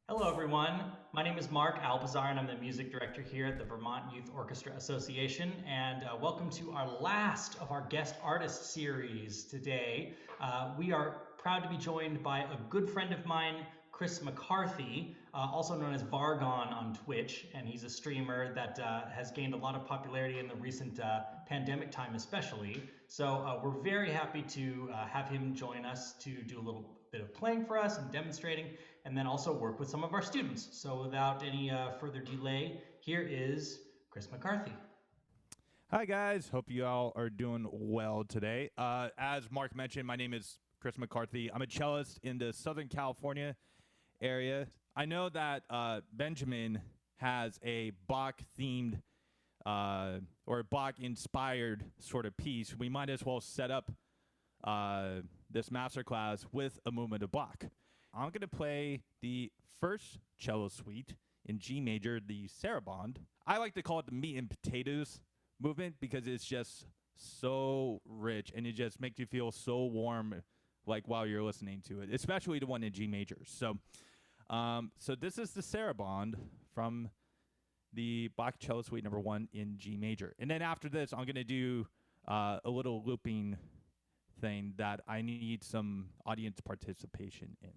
Hello, everyone. My name is Mark Alpazar, and I'm the music director here at the Vermont Youth Orchestra Association. And welcome to our last of our guest artist series today. We are proud to be joined by a good friend of mine, Chris McCarthy, also known as Vargon on Twitch, and he's a streamer that has gained a lot of popularity in the recent pandemic time, especially. So we're very happy to have him join us to do a little bit of playing for us and demonstrating, and then also work with some of our students. So without any further delay, here is Chris McCarthy. Hi, guys. Hope you all are doing well today. As Mark mentioned, my name is Chris McCarthy. I'm a cellist in the Southern California area. I know that Benjamin has a Bach-themed or Bach-inspired sort of piece. We might as well set up this masterclass with a movement of Bach. I'm going to play the first cello suite in G major, the Sarabande. I like to call it the meat and potatoes movement because it's just so rich and it just makes you feel so warm like while you're listening to it, especially the one in G major. So this is the Sarabande from the Bach cello suite number 1 in G major. And then after this, I'm going to do a little looping thing that I need some audience participation in.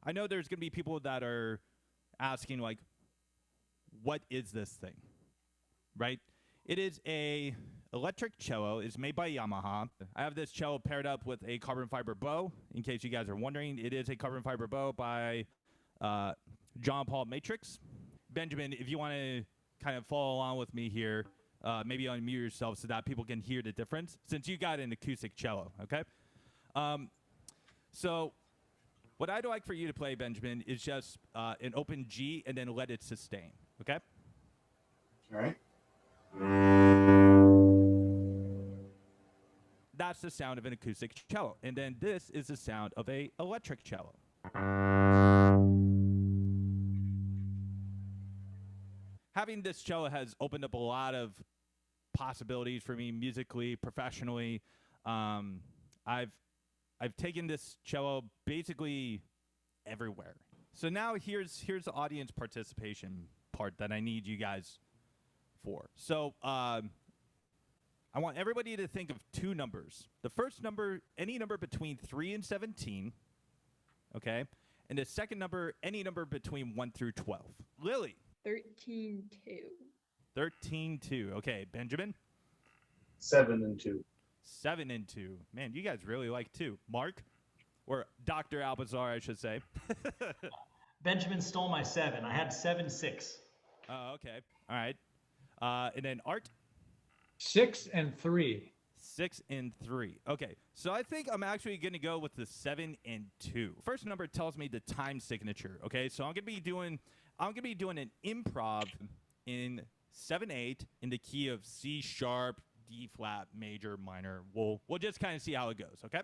I know there's going to be people that are asking, like, what is this thing, right? It is a electric cello. It's made by Yamaha. I have this cello paired up with a carbon fiber bow. In case you guys are wondering, it is a carbon fiber bow by John Paul Matrix. Benjamin, if you want to kind of follow along with me here, maybe unmute yourself so that people can hear the difference, since you got an acoustic cello, okay? So What I'd like for you to play, Benjamin, is just an open G and then let it sustain. Okay? All right. That's the sound of an acoustic cello. And then this is the sound of an electric cello. Having this cello has opened up a lot of possibilities for me musically, professionally. I've taken this cello basically everywhere. So now here's the audience participation part that I need you guys for. So I want everybody to think of two numbers. The first number, any number between 3 and 17, okay? And the second number, any number between 1 through 12. Lily. 13-2. 13-2. Okay, Benjamin. 7 and 2. 7 and 2. Man, you guys really like 2. Mark, or Dr. Alpazar, I should say. Benjamin stole my 7. I had 7-6. Oh, okay. All right. And then Art. 6 and 3. 6 and 3. Okay, so I think I'm actually going to go with the 7 and 2. First number tells me the time signature. Okay, so I'm going to be doing an improv in 7/8 in the key of C sharp, D flat, major, minor. We'll just kind of see how it goes. Okay.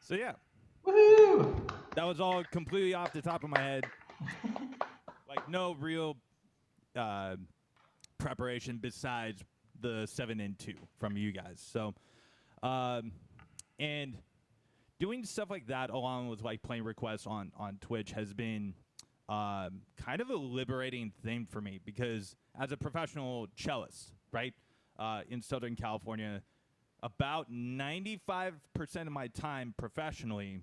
So yeah, Woohoo! that was all completely off the top of my head. Like no real preparation besides the 7 and 2 from you guys. So, and doing stuff like that along with like playing requests on Twitch has been kind of a liberating thing for me because as a professional cellist, right, in Southern California, about 95% of my time professionally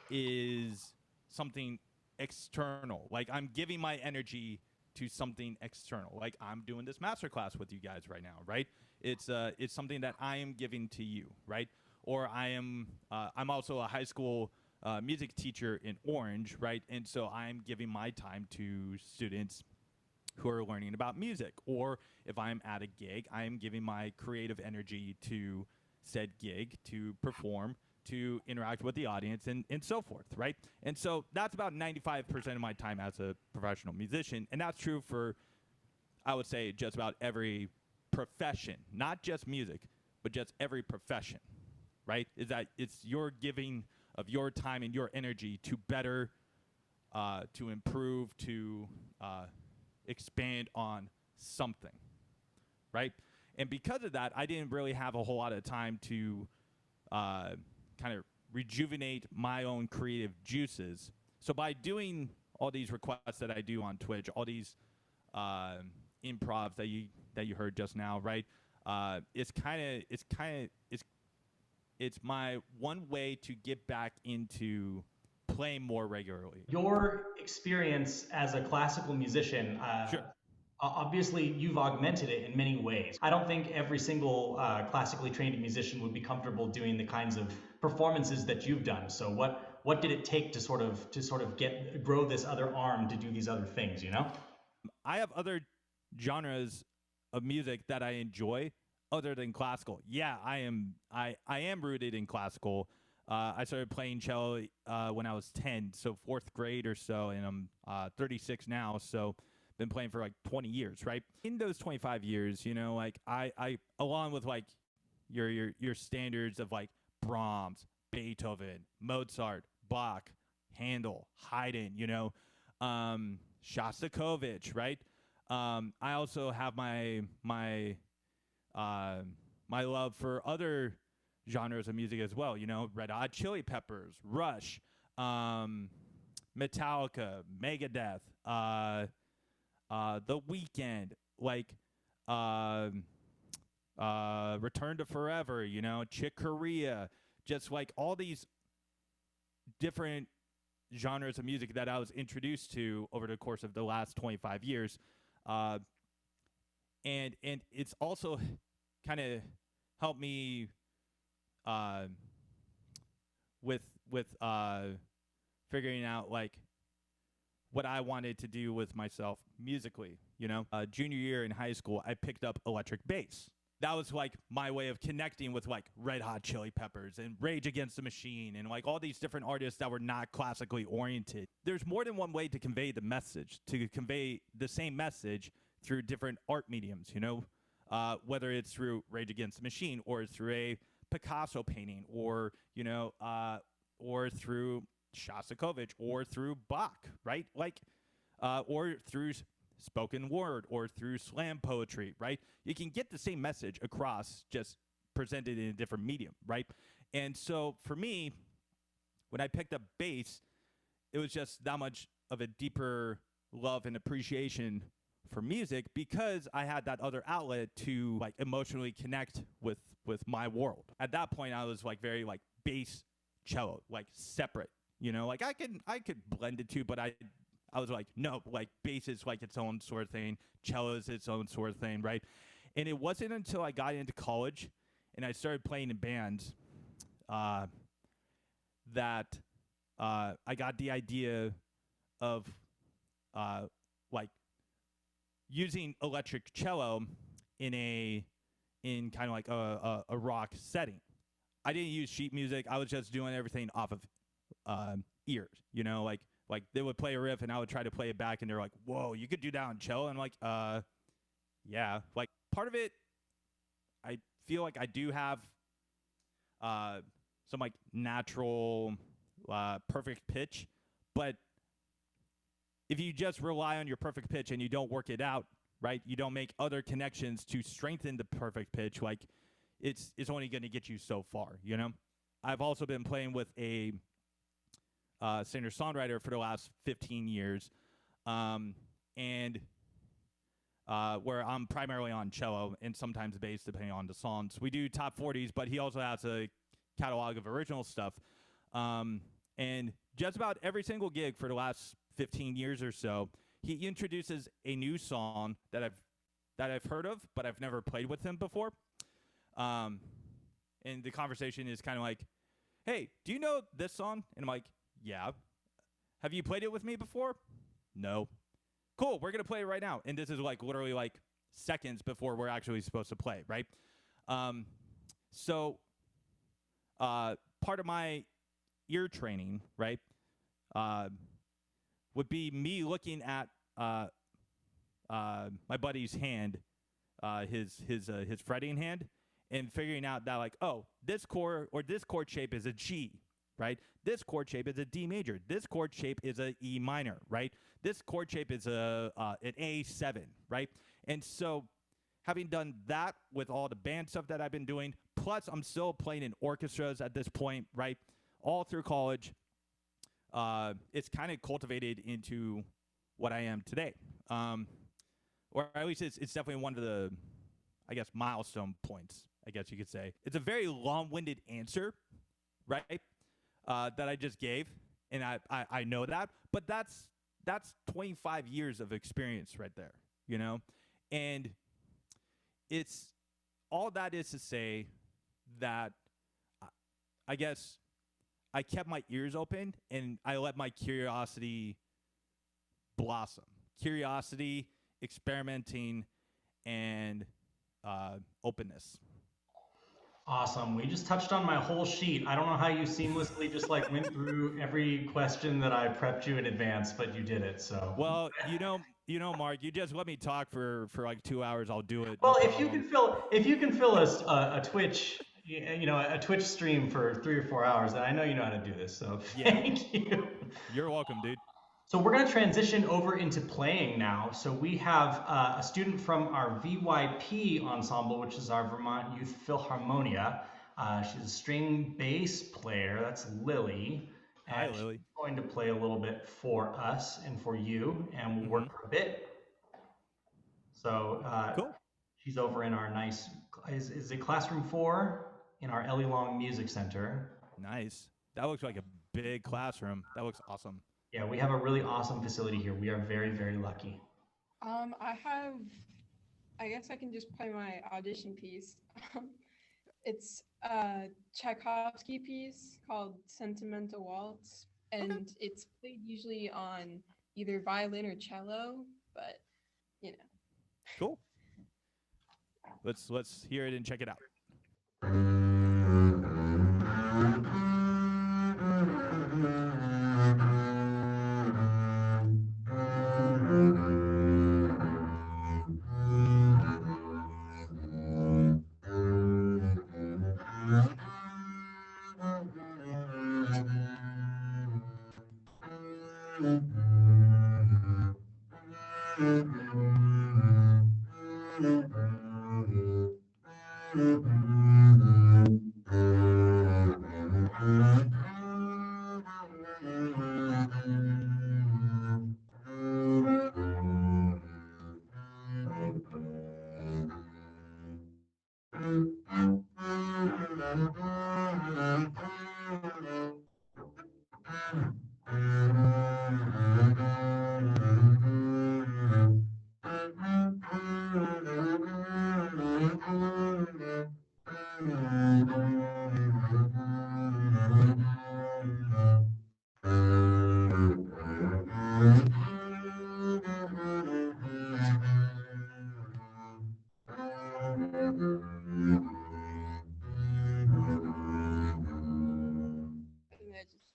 is something external. Like I'm giving my energy to something external. Like I'm doing this masterclass with you guys right now, right? It's something that I am giving to you, right? Or I'm also a high school music teacher in Orange, right? And so I'm giving my time to students who are learning about music. Or if I'm at a gig, I am giving my creative energy to said gig to perform, to interact with the audience, and so forth, right? And so that's about 95% of my time as a professional musician. And that's true for, I would say, just about every profession, not just music, but just every profession, right? Is that it's your giving of your time and your energy to better, to improve, to expand on something, right? And because of that, I didn't really have a whole lot of time to kind of rejuvenate my own creative juices. So by doing all these requests that I do on Twitch, all these improvs that you heard just now, right? It's my one way to get back into playing more regularly. Your experience as a classical musician, Sure. obviously you've augmented it in many ways. I don't think every single classically trained musician would be comfortable doing the kinds of performances that you've done. So what did it take to sort of grow this other arm to do these other things, you know? I have other genres of music that I enjoy other than classical. Yeah, I am rooted in classical. I started playing cello when I was 10, so fourth grade or so, and I'm 36 now, so been playing for like 20 years, right? In those 25 years, you know, like I along with like your standards of like Brahms, Beethoven, Mozart, Bach, Handel, Haydn, you know, Shostakovich, right? I also have my love for other genres of music as well. You know, Red Hot Chili Peppers, Rush, Metallica, Megadeth, The Weeknd, like Return to Forever. You know, Chick Corea, just like all these different genres of music that I was introduced to over the course of the last 25 years. And it's also kind of helped me with figuring out like what I wanted to do with myself musically. You know, junior year in high school, I picked up electric bass. That was like my way of connecting with like Red Hot Chili Peppers and Rage Against the Machine and like all these different artists that were not classically oriented. There's more than one way to convey the message, to convey the same message through different art mediums, you know, whether it's through Rage Against the Machine or through a Picasso painting or, you know, or through Shostakovich or through Bach, right? Like, or through spoken word or through slam poetry, right? You can get the same message across, just presented in a different medium, right? And so for me, when I picked up bass, it was just that much of a deeper love and appreciation for music because I had that other outlet to like emotionally connect with my world. At that point, I was like very like bass cello, like separate, you know, like I could blend it too, but I was like, no, like bass is like its own sort of thing. Cello is its own sort of thing, right? And it wasn't until I got into college and I started playing in bands that I got the idea of like using electric cello in kind of like a rock setting. I didn't use sheet music. I was just doing everything off of ears, you know, like they would play a riff and I would try to play it back and they're like, whoa, you could do that on cello? And I'm like, yeah. Like part of it, I feel like I do have some like natural perfect pitch, but if you just rely on your perfect pitch and you don't work it out, right? You don't make other connections to strengthen the perfect pitch, like it's only going to get you so far, you know? I've also been playing with a singer-songwriter for the last 15 years, and where I'm primarily on cello and sometimes bass, depending on the songs. We do top 40s, but he also has a catalog of original stuff. And just about every single gig for the last 15 years or so, he introduces a new song that I've heard of, but I've never played with him before. And the conversation is kind of like, hey, do you know this song? And I'm like, yeah. Have you played it with me before? No. Cool, we're going to play it right now. And this is like literally like seconds before we're actually supposed to play, right? So part of my ear training, right, would be me looking at my buddy's hand, his fretting hand, and figuring out that like, oh, this chord shape is a G, right? This chord shape is a D major. This chord shape is a E minor, right? This chord shape is an A7, right? And so having done that with all the band stuff that I've been doing, plus I'm still playing in orchestras at this point, right? All through college, it's kind of cultivated into what I am today. Or at least it's definitely one of the, I guess, milestone points, I guess you could say. It's a very long-winded answer, right, that I just gave, and I know that, but that's 25 years of experience right there, you know? And it's, all that is to say that I guess I kept my ears open and I let my curiosity blossom. Curiosity, experimenting, and openness. Awesome. We just touched on my whole sheet. I don't know how you seamlessly just like went through every question that I prepped you in advance, but you did it. So, Well, you know, Mark, you just let me talk for like 2 hours. I'll do it. well, No if you can problem. fill a Twitch, a Twitch stream for 3 or 4 hours, then I know you know how to do this. So, Yeah. thank you. You're welcome, dude. So we're going to transition over into playing now. So we have a student from our VYP ensemble, which is our Vermont Youth Philharmonia. She's a string bass player. That's Lily. Hi, And she's Lily. going to play a little bit for us and for you, and we'll work for a bit. So Cool. she's over in our nice, is it Classroom 4 in our Elley-Long Music Center. Nice. That looks like a big classroom. That looks awesome. Yeah, we have a really awesome facility here. We are very, very lucky. I guess I can just play my audition piece. It's a Tchaikovsky piece called Sentimental Waltz, and it's played usually on either violin or cello, but you know. Cool. Let's hear it and check it out.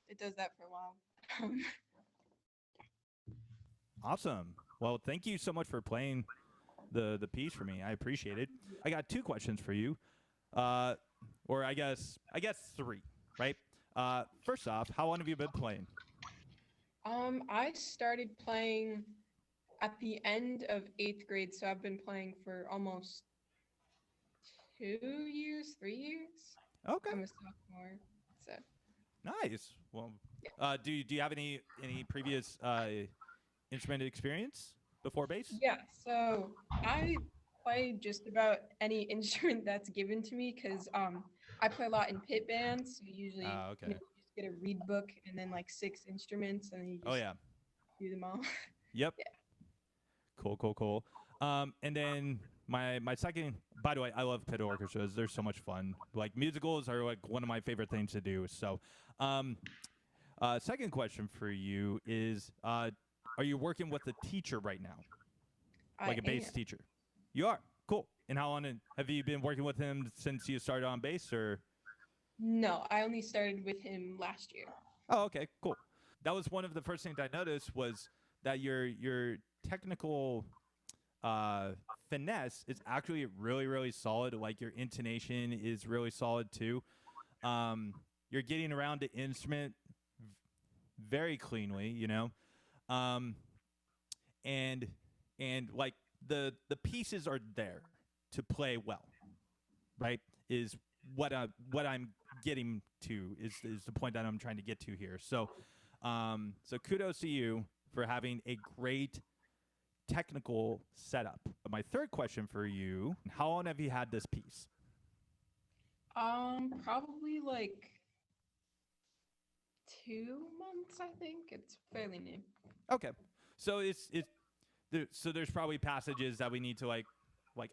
It does that for a while. Awesome. Well, thank you so much for playing the piece for me. I appreciate it. I got 2 questions for you, or I guess 3. right? First off, how long have you been playing? I started playing at the end of 8th grade, so I've been playing for almost 2 years, 3 years. Okay, I'm a sophomore, so nice. Well, do you have any previous instrument experience before bass? yeah. So I play just about any instrument that's given to me because I play a lot in pit bands. So usually, Okay. you just get a read book and then like 6 instruments, and then you Oh just yeah. do them all. Yep. Yeah. Cool. And then my second. By the way, I love pit orchestras. They're so much fun. Like musicals are like one of my favorite things to do. So, second question for you is, are you working with a teacher right now, I like a bass am. teacher? You are. Cool. And how long have you been working with him since you started on bass, or? No, I only started with him last year. Oh, okay, cool. That was one of the first things I noticed was that your technical uh, finesse is actually really solid. Like your intonation is really solid too. You're getting around the instrument very cleanly, you know, um, and like the pieces are there to play well, right? Is what I'm getting to is the point that I'm trying to get to here. So, so kudos to you for having a great technical setup. My third question for you: how long have you had this piece? Probably like 2 months, I think. It's fairly new. Okay, so so there's probably passages that we need to like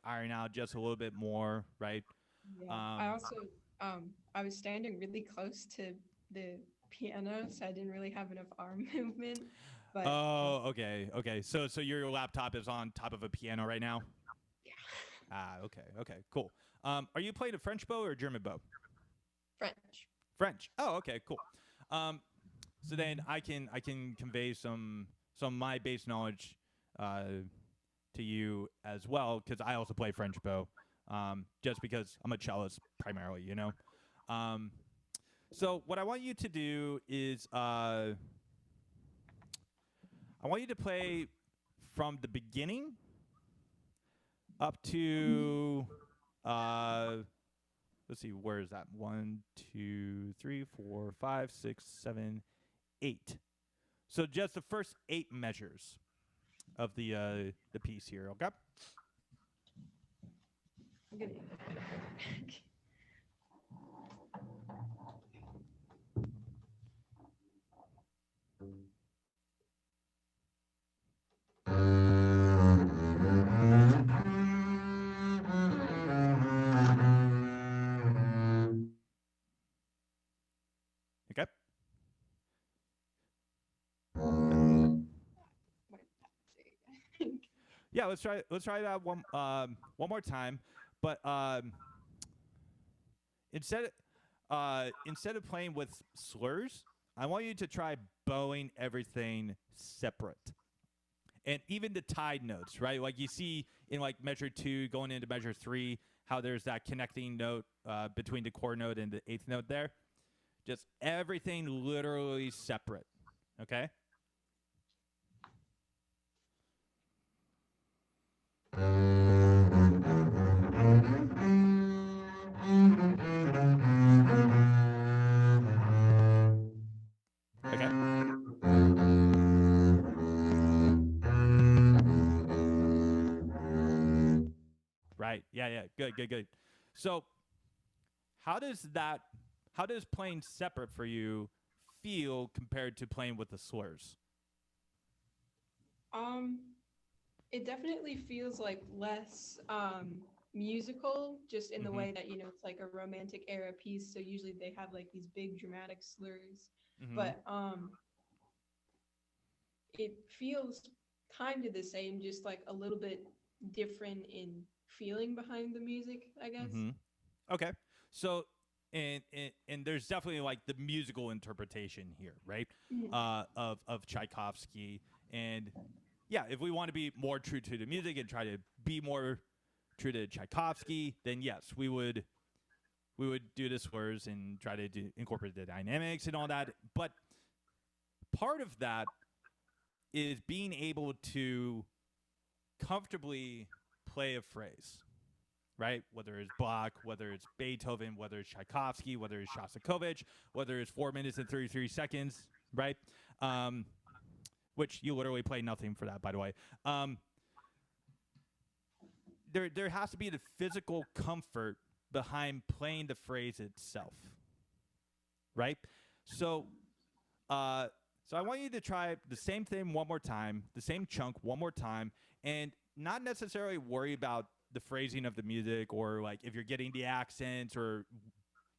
iron out just a little bit more, right? Yeah. I Um, also I was standing really close to the piano, so I didn't really have enough arm movement. But oh, okay. So your laptop is on top of a piano right now. yeah, Ah, okay, cool. Are you playing a French bow or a German bow? French. French. Oh, okay, cool. Um, so then I can convey some of my bass knowledge to you as well because I also play French bow. Just because I'm a cellist primarily, you know. Um, so what I want you to do is I want you to play from the beginning up to let's see, where is that? 1, 2, 3, 4, 5, 6, 7, 8. So just the first 8 measures of the piece here. Okay. I'm gonna. Okay. What did that say? Yeah. Let's try that one more time, but instead instead of playing with slurs, I want you to try bowing everything separate. And even the tied notes, right? Like you see in like measure 2 going into measure 3, how there's that connecting note between the chord note and the 8th note there. Just everything literally separate. Okay? Okay? Right. Yeah. Good. So, how does that how does playing separate for you feel compared to playing with the slurs? Um, it definitely feels like less musical, just in the Mhm. way that it's like a romantic era piece. So usually they have like these big dramatic slurs, Mhm. but it feels kind of the same, just like a little bit different in feeling behind the music, I guess. Mhm. Okay. So and there's definitely like the musical interpretation here, right? Mhm. Of Tchaikovsky, and yeah, if we want to be more true to the music and try to be more true to Tchaikovsky, then yes, we would do the slurs and try to incorporate the dynamics and all that. But part of that is being able to comfortably play a phrase, right? Whether it's Bach, whether it's Beethoven, whether it's Tchaikovsky, whether it's Shostakovich, whether it's 4 minutes and 33 seconds, right? Which you literally play nothing for that, by the way. There has to be the physical comfort behind playing the phrase itself, right? So I want you to try the same thing one more time, the same chunk one more time, and not necessarily worry about the phrasing of the music or like if you're getting the accents or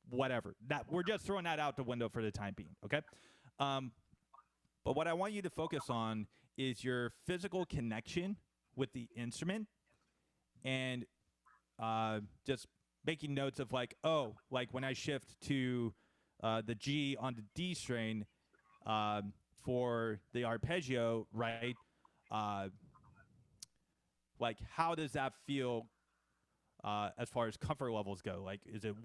whatever. That we're just throwing that out the window for the time being, okay? But what I want you to focus on is your physical connection with the instrument and just making notes of like, oh, like when I shift to the G on the D string for the arpeggio, right? Like, how does that feel as far as comfort levels go? Like, is it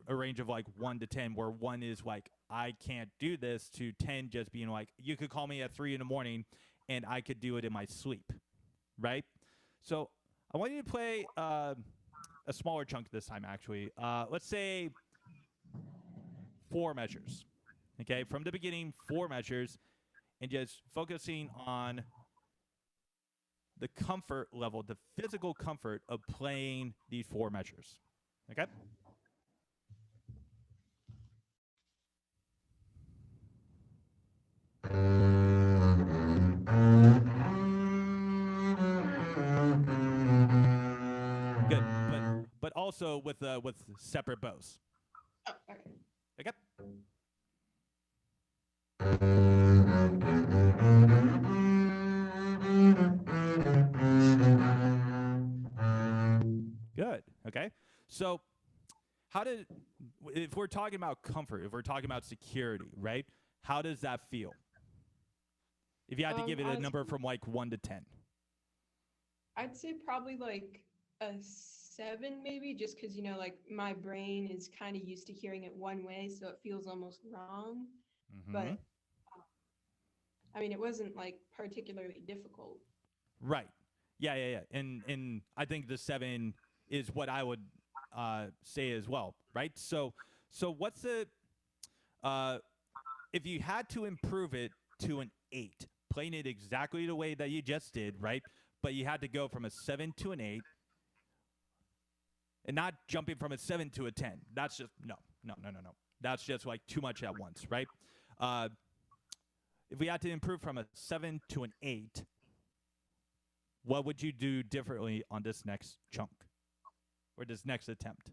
a range of like 1 to 10 where 1 is like, I can't do this, to 10 just being like, you could call me at 3 in the morning and I could do it in my sleep, right? So I want you to play a smaller chunk this time, actually. Let's say 4 measures, okay? From the beginning, 4 measures, and just focusing on the comfort level, the physical comfort of playing these 4 measures, okay? Good, but also with separate bows. Oh, okay. Okay. Good. Okay. So, if we're talking about comfort, if we're talking about security, right? How does that feel? If you had to give it a number from like 1 to 10. I'd say probably like a 7 maybe, just because, you know, like my brain is kind of used to hearing it one way, so it feels almost wrong. Mm-hmm. But I mean, it wasn't like particularly difficult. Right. Yeah. And I think the 7 is what I would say as well, right? So what's the if you had to improve it to an 8, playing it exactly the way that you just did, right? But you had to go from a 7 to an 8, and not jumping from a 7 to a 10. That's just no. That's just like too much at once, right? If we had to improve from a 7 to an 8, what would you do differently on this next chunk or this next attempt?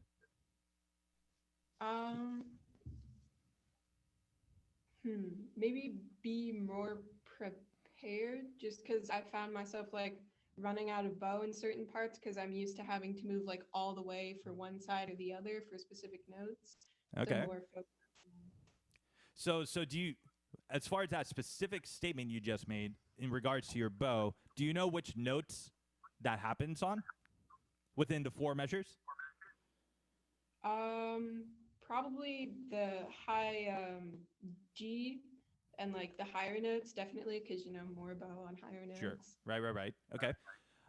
Maybe be more prepared, just because I found myself like running out of bow in certain parts because I'm used to having to move like all the way for one side or the other for specific notes. Okay. So more So do you, as far as that specific statement you just made in regards to your bow, do you know which notes that happens on within the 4 measures? Probably the high G and like the higher notes, definitely, because, you know, more bow on higher notes. Sure. Right. Okay.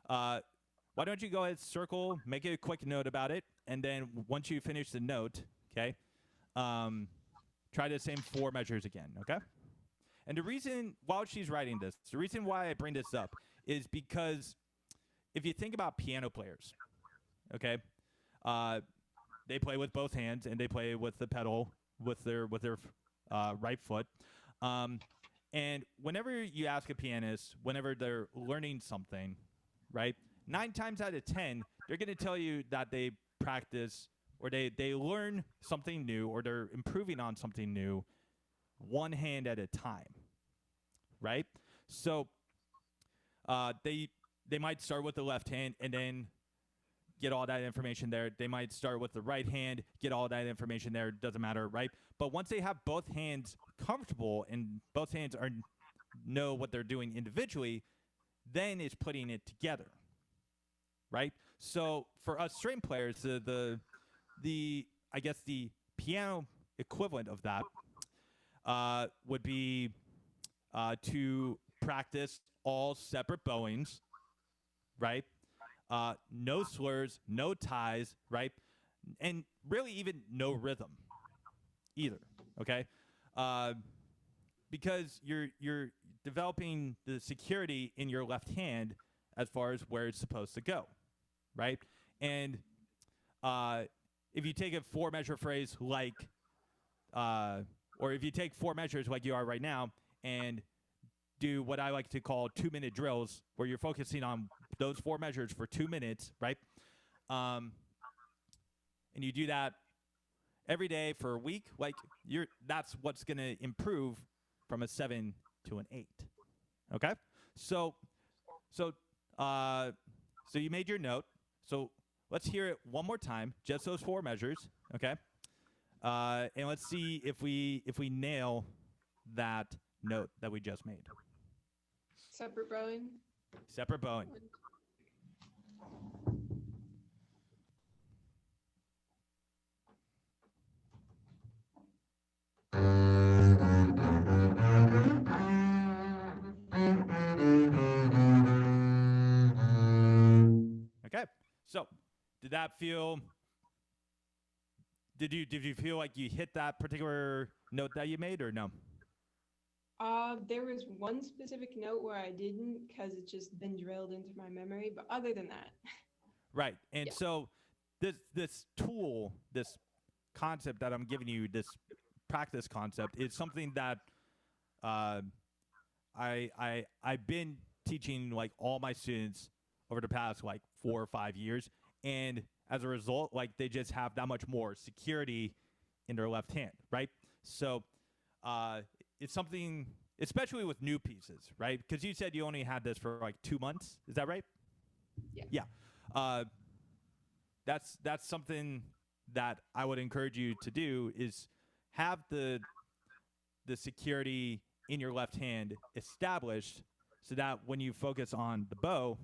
Why don't you go ahead, circle, make a quick note about it, and then once you finish the note, okay, try the same 4 measures again, okay? And the reason, while she's writing this, the reason why I bring this up is because if you think about piano players, okay, they play with both hands and they play with the pedal with their right foot. And whenever you ask a pianist, whenever they're learning something, right, 9 times out of 10, they're going to tell you that they practice or they learn something new or they're improving on something new one hand at a time, right? So they might start with the left hand and then get all that information there. They might start with the right hand, get all that information there. Doesn't matter, right? But once they have both hands comfortable and both hands know what they're doing individually, then it's putting it together, right? So for us string players, the I guess the piano equivalent of that would be to practice all separate bowings, right? No slurs, no ties, right? And really even no rhythm either, okay? Because you're developing the security in your left hand as far as where it's supposed to go, right? And if you take a 4-measure phrase like, or if you take 4 measures like you are right now and do what I like to call 2-minute drills where you're focusing on those 4 measures for 2 minutes, right? And you do that every day for a week, like that's what's going to improve from a 7 to an 8. Okay? So you made your note. So let's hear it one more time, just those 4 measures, okay? And let's see if we nail that note that we just made. Separate bowing. Separate bowing. Okay. So, did you feel like you hit that particular note that you made or no? There was one specific note where I didn't because it's just been drilled into my memory, but other than that. Right. And yeah. So this tool, this concept that I'm giving you, this practice concept, is something that I've been teaching like all my students over the past like 4 or 5 years, and as a result, like they just have that much more security in their left hand, right? So it's something, especially with new pieces, right? Because you said you only had this for like 2 months, is that right? Yeah. Yeah. That's something that I would encourage you to do, is have the security in your left hand established so that when you focus on the bow,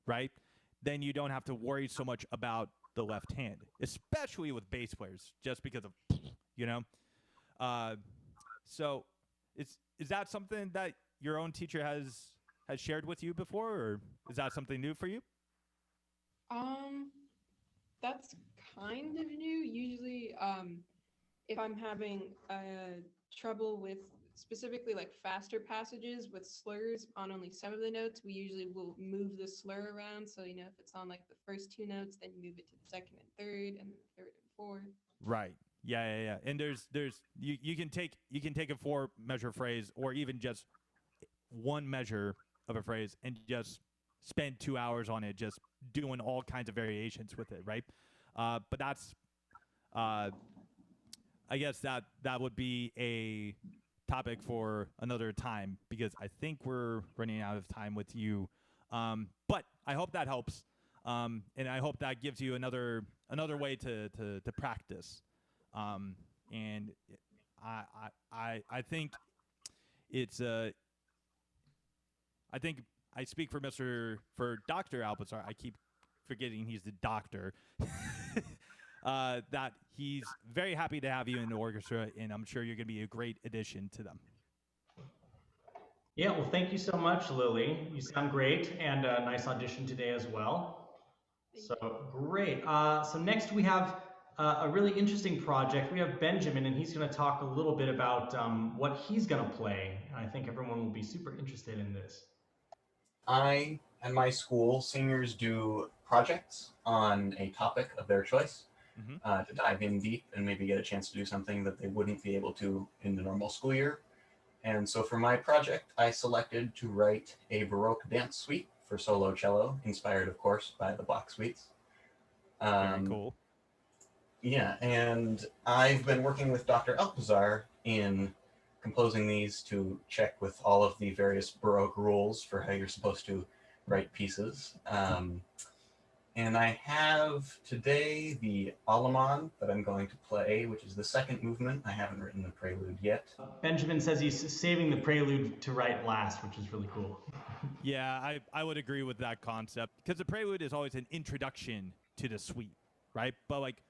right, then you don't have to worry so much about the left hand, especially with bass players, just because of, you know. So is that something that your own teacher has shared with you before, or is that something new for you? That's kind of new. Usually, if I'm having trouble with specifically like faster passages with slurs on only some of the notes, we usually will move the slur around. So, if it's on like the first 2 notes, then you move it to the second and third, and then the third and fourth. Right. Yeah. And there's you can take a 4-measure phrase or even just 1 measure of a phrase and just spend 2 hours on it, just doing all kinds of variations with it, right? But that's, I guess that would be a topic for another time, because I think we're running out of time with you. But I hope that helps, and I hope that gives you another way to practice. And I think it's I think I speak for Dr. Alpazar. I keep forgetting he's the doctor. That he's very happy to have you in the orchestra, and I'm sure you're going to be a great addition to them. Yeah, well, thank you so much, Lily. You sound great, and a nice audition today as well. So great. So next we have a really interesting project. We have Benjamin, and he's going to talk a little bit about what he's going to play. And I think everyone will be super interested in this. I and my school, seniors do projects on a topic of their choice, to dive in deep and maybe get a chance to do something that they wouldn't be able to in the normal school year. And so for my project, I selected to write a Baroque dance suite for solo cello, inspired, of course, by the Bach suites. Very cool. Yeah, and I've been working with Dr. Alpazar in composing these to check with all of the various Baroque rules for how you're supposed to write pieces. And I have today the Allemande that I'm going to play, which is the second movement. I haven't written the prelude yet. Benjamin says he's saving the prelude to write last, which is really cool. Yeah, I would agree with that concept because the prelude is always an introduction to the suite, right? But like,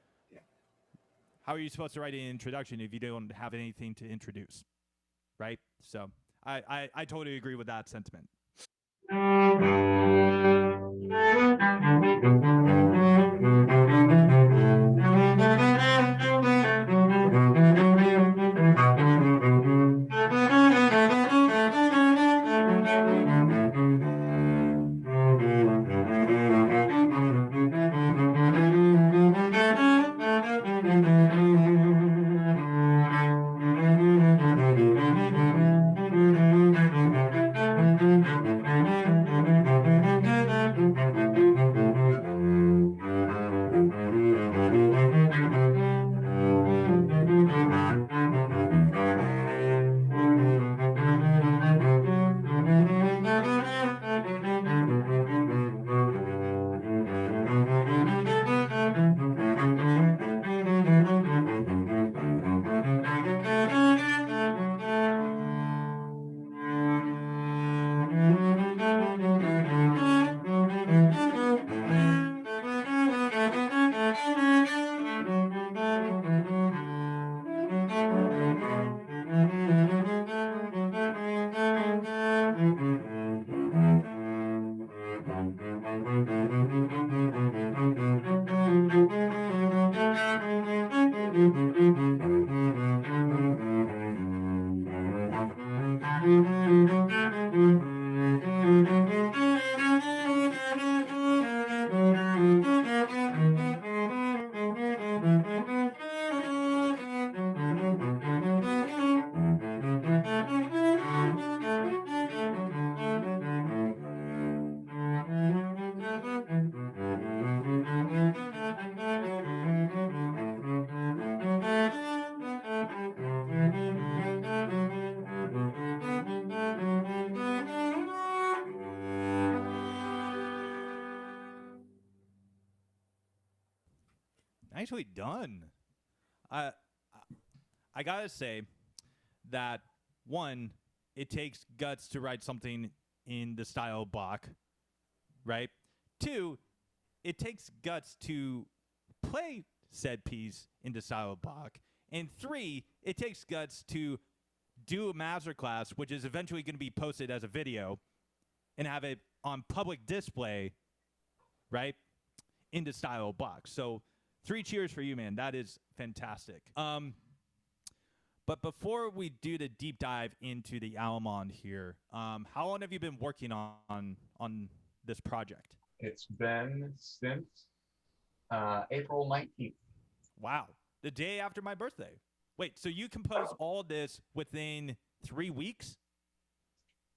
how are you supposed to write an introduction if you don't have anything to introduce, right? So I totally agree with that sentiment. Nicely done. I I gotta say that one, it takes guts to write something in the style of Bach, right? Two, it takes guts to play said piece in the style of Bach. And three, it takes guts to do a masterclass, which is eventually going to be posted as a video, and have it on public display, right, in the style of Bach. So 3 cheers for you, man. That is fantastic. But before we do the deep dive into the Allemande here, how long have you been working on this project? It's been since April 19th. Wow. The day after my birthday. Wait, so you composed all this within 3 weeks?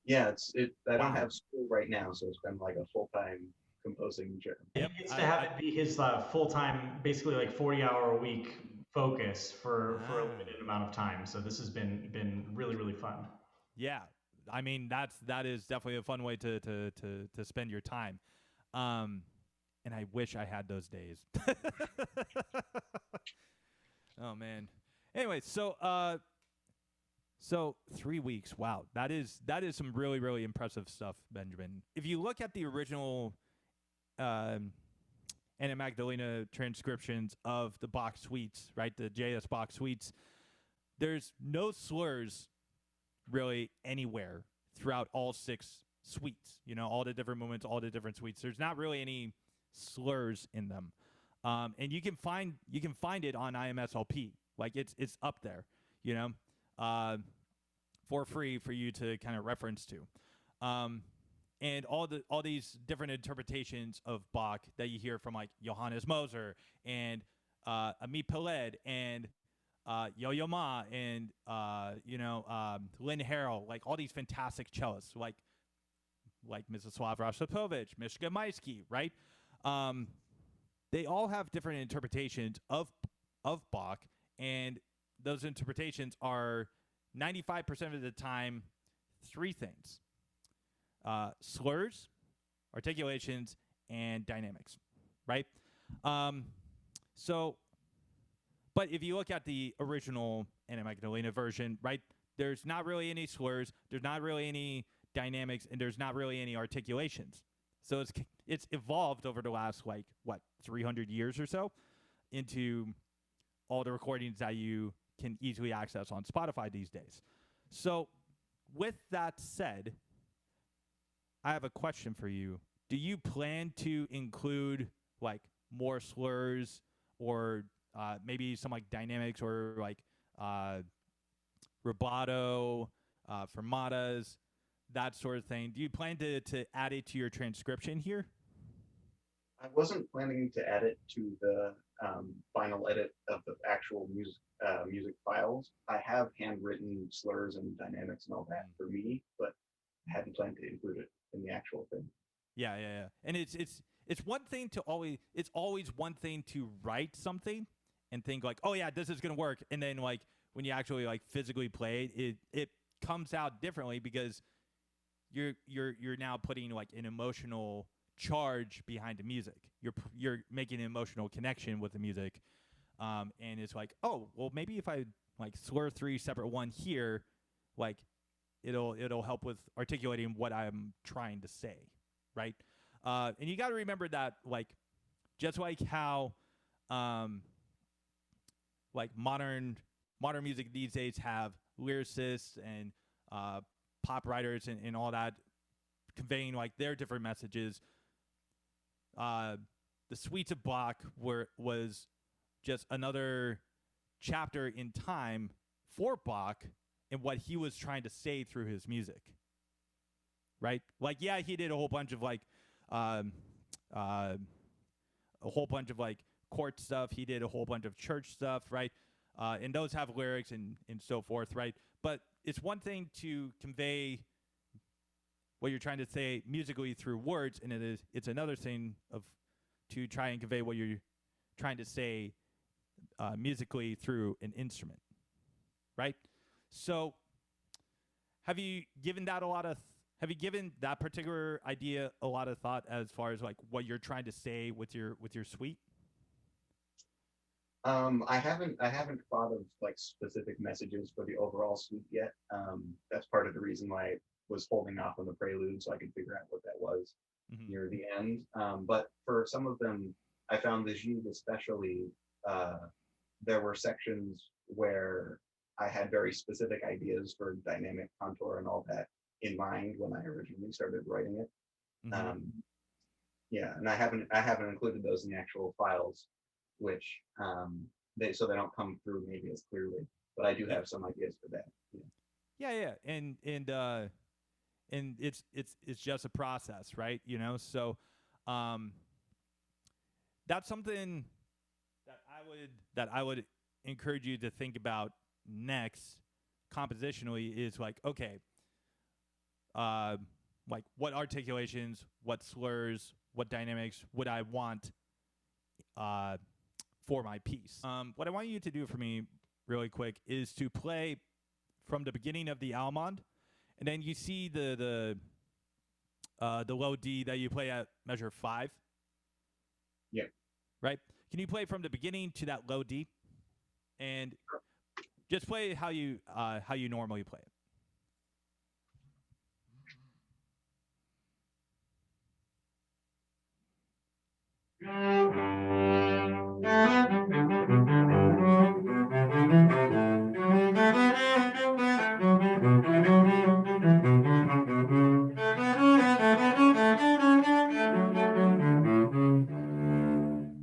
Yeah, I Wow. don't have school right now, so it's been like a full-time composing job. He gets to have it be his full-time, basically like 40-hour-a-week focus for a limited amount of time. So this has been really, really fun. Yeah, I mean that is definitely a fun way to spend your time, and I wish I had those days. Oh man. Anyway, so 3 weeks. Wow, that is some really, really impressive stuff, Benjamin. If you look at the original Anna Magdalena transcriptions of the Bach suites, right, the JS Bach suites, there's no slurs really anywhere throughout all 6 suites. You know, all the different movements, all the different suites. There's not really any slurs in them, and you can find it on IMSLP. Like it's up there, you know, for free for you to kind of reference to. And all these different interpretations of Bach that you hear from like Johannes Moser and Amit Peled and Yo-Yo Ma and Lynn Harrell, like all these fantastic cellists, like Mstislav Rostropovich, Mishka Maisky, right? They all have different interpretations of Bach, and those interpretations are 95% of the time 3 things: slurs, articulations, and dynamics, right? So, but if you look at the original Anna Magdalena version, right, there's not really any slurs, there's not really any dynamics, and there's not really any articulations. So it's evolved over the last, like, what, 300 years or so into all the recordings that you can easily access on Spotify these days. So with that said, I have a question for you. Do you plan to include, like, more slurs or maybe some, like, dynamics or, like, rubato, fermatas, that sort of thing? Do you plan to add it to your transcription here? I wasn't planning to add it to the final edit of the actual music files. I have handwritten slurs and dynamics and all that for me, but I hadn't planned to include it in the actual thing. Yeah. And it's one thing to it's always one thing to write something and think like, oh yeah, this is gonna work, and then, like, when you actually, like, physically play it comes out differently because you're now putting, like, an emotional charge behind the music. You're making an emotional connection with the music, and it's like, oh well, maybe if I, like, slur 3 separate 1 here, like, it'll help with articulating what I'm trying to say, right? And you got to remember that, like, just like how like modern music these days have lyricists and pop writers and all that conveying, like, their different messages. The Suites of Bach was just another chapter in time for Bach and what he was trying to say through his music, right? Like, yeah, he did a whole bunch of, like, court stuff. He did a whole bunch of church stuff, right? And those have lyrics and so forth, right? But it's one thing to convey what you're trying to say musically through words, and it's another thing to try and convey what you're trying to say musically through an instrument, right? So, have you given that particular idea a lot of thought as far as, like, what you're trying to say with your suite? I haven't thought of, like, specific messages for the overall suite yet. That's part of the reason why I was holding off on the prelude, so I could figure out what that was near the end. But for some of them, I found the Gide especially, there were sections where I had very specific ideas for dynamic contour and all that in mind when I originally started writing it. Yeah, and I haven't included those in the actual files, which they don't come through maybe as clearly. But I do have some ideas for that. Yeah, and it's just a process, right? You know, so that's something that I would encourage you to think about next compositionally is, like, okay, like, what articulations, what slurs, what dynamics would I want for my piece? What I want you to do for me really quick is to play from the beginning of the Allemande, and then you see the low D that you play at measure 5. Yeah. Right? Can you play from the beginning to that low D? And just play how you normally play it.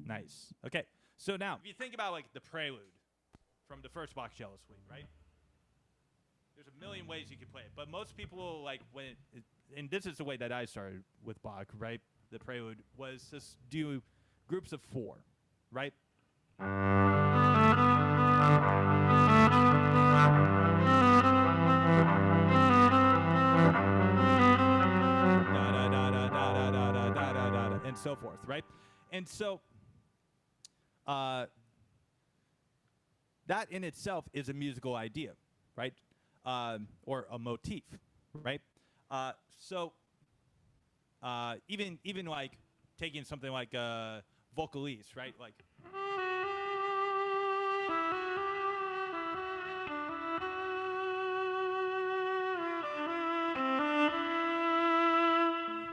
Nice. Okay. So now, if you think about, like, the prelude from the first Bach cello suite, right? There's a million ways you can play it, but most people, like, and this is the way that I started with Bach, right? The prelude was just do groups of 4, right? And so forth, right? And so that in itself is a musical idea, right? Or a motif, right? So even like taking something like vocalese, right? Like.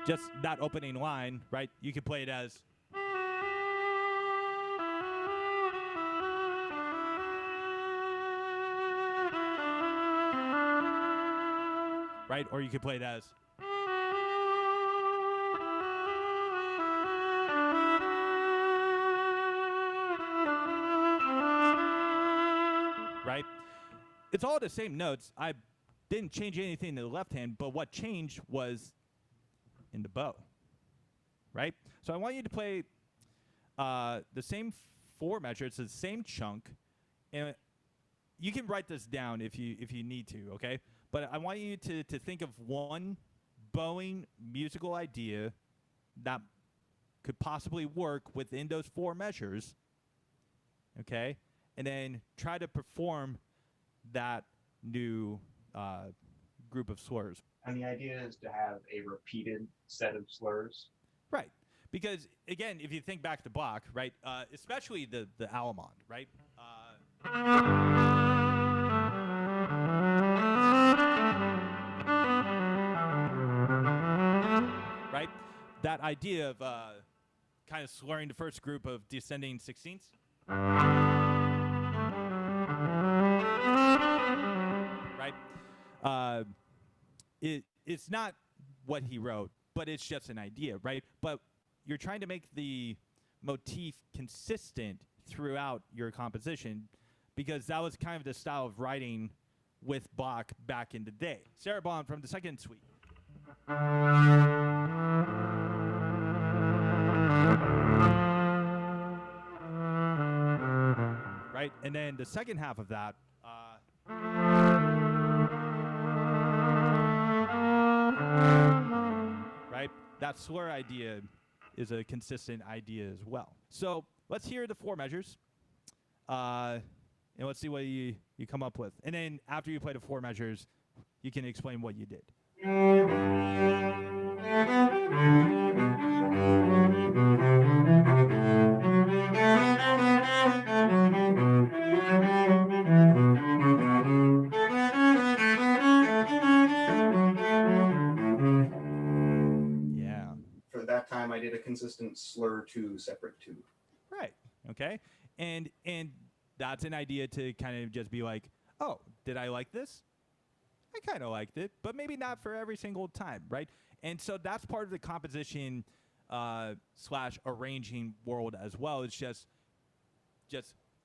Just that opening line, right? You could play it as. Right? Or you could play it as. Right? It's all the same notes. I didn't change anything in the left hand, but what changed was in the bow. Right? So I want you to play the same 4 measures, the same chunk, and you can write this down if you need to, okay? But I want you to think of one bowing musical idea that could possibly work within those 4 measures, okay? And then try to perform that new group of slurs. And the idea is to have a repeated set of slurs. Right. Because, again, if you think back to Bach, right, especially the Allemande, right? Right? That idea of kind of slurring the first group of descending sixteenths. Right? It's not what he wrote, but it's just an idea, right? But you're trying to make the motif consistent throughout your composition because that was kind of the style of writing with Bach back in the day. Sarah Bond from the second suite. Right? And then the second half of that. Right? That slur idea is a consistent idea as well. So let's hear the 4 measures. And let's see what you come up with. And then after you play the 4 measures, you can explain what you did. Yeah. For that time, I did a consistent slur 2, separate 2. Right. Okay. And that's an idea to kind of just be like, oh, did I like this? I kind of liked it, but maybe not for every single time, right? And so that's part of the composition / arranging world as well. It's just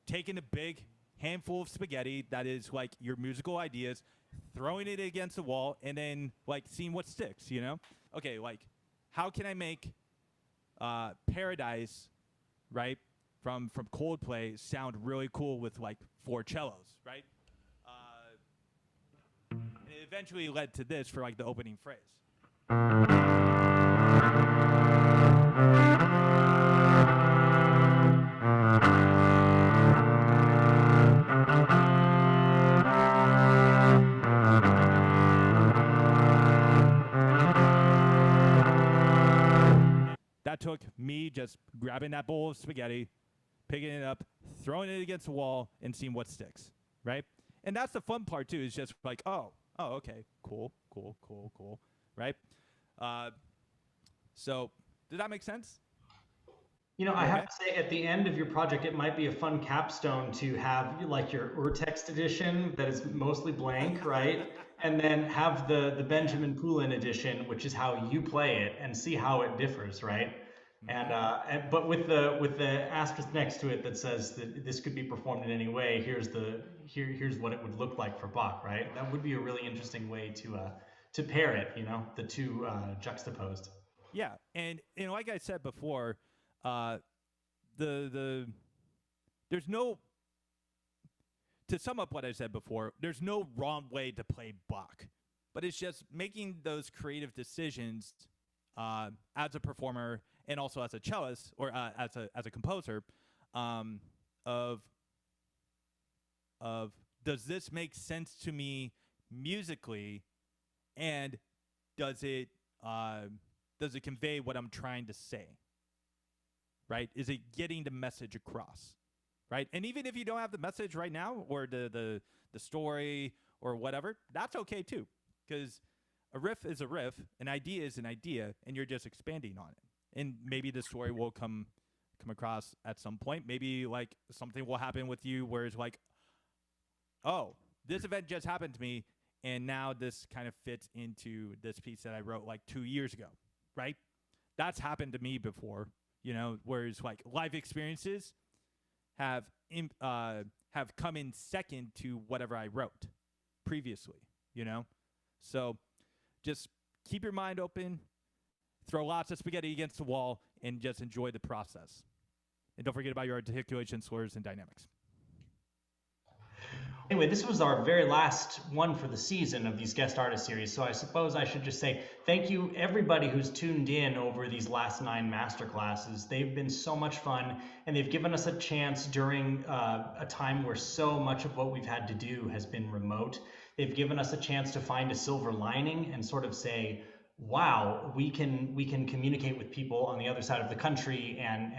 taking a big handful of spaghetti that is like your musical ideas, throwing it against the wall, and then like seeing what sticks, you know? Okay, like how can I make Paradise, right, from Coldplay sound really cool with like 4 cellos, right? And it eventually led to this for like the opening phrase. That took me just grabbing that bowl of spaghetti, picking it up, throwing it against the wall, and seeing what sticks, right? And that's the fun part, too, is just like, oh, okay, cool, right? So did that make sense? You know, I have to say, at the end of your project, it might be a fun capstone to have like your Urtext edition that is mostly blank, right? And then have the Benjamin Poulin edition, which is how you play it, and see how it differs, right? And but with the asterisk next to it that says that this could be performed in any way. Here's what it would look like for Bach, right? That would be a really interesting way to pair it. You know, the 2 juxtaposed. Yeah, and like I said before, there's no, to sum up what I said before, there's no wrong way to play Bach, but it's just making those creative decisions as a performer and also as a cellist or as a composer of does this make sense to me musically, and does it convey what I'm trying to say? right? Is it getting the message across, right? And even if you don't have the message right now, or the story or whatever, that's okay too, because a riff is a riff, an idea is an idea, and you're just expanding on it. And maybe the story will come across at some point. Maybe like something will happen with you where it's like, oh, this event just happened to me, and now this kind of fits into this piece that I wrote like 2 years ago, right? That's happened to me before, you know, whereas like life experiences have come in second to whatever I wrote previously, you know? So just keep your mind open, throw lots of spaghetti against the wall, and just enjoy the process. And don't forget about your articulation, slurs, and dynamics. Anyway, this was our very last one for the season of these guest artist series, so I suppose I should just say thank you everybody who's tuned in over these last 9 masterclasses. They've been so much fun, and they've given us a chance during a time where so much of what we've had to do has been remote. They've given us a chance to find a silver lining and sort of say, wow, we can communicate with people on the other side of the country and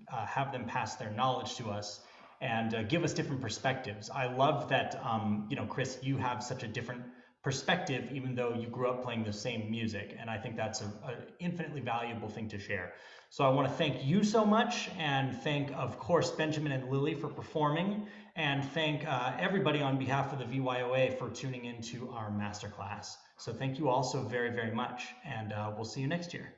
have them pass their knowledge to us and give us different perspectives. I love that, you know, Chris, you have such a different perspective, even though you grew up playing the same music. And I think that's an infinitely valuable thing to share. So I want to thank you so much, and thank, of course, Benjamin and Lily for performing, and thank everybody on behalf of the VYOA for tuning into our masterclass. So thank you all so very, very much, and we'll see you next year.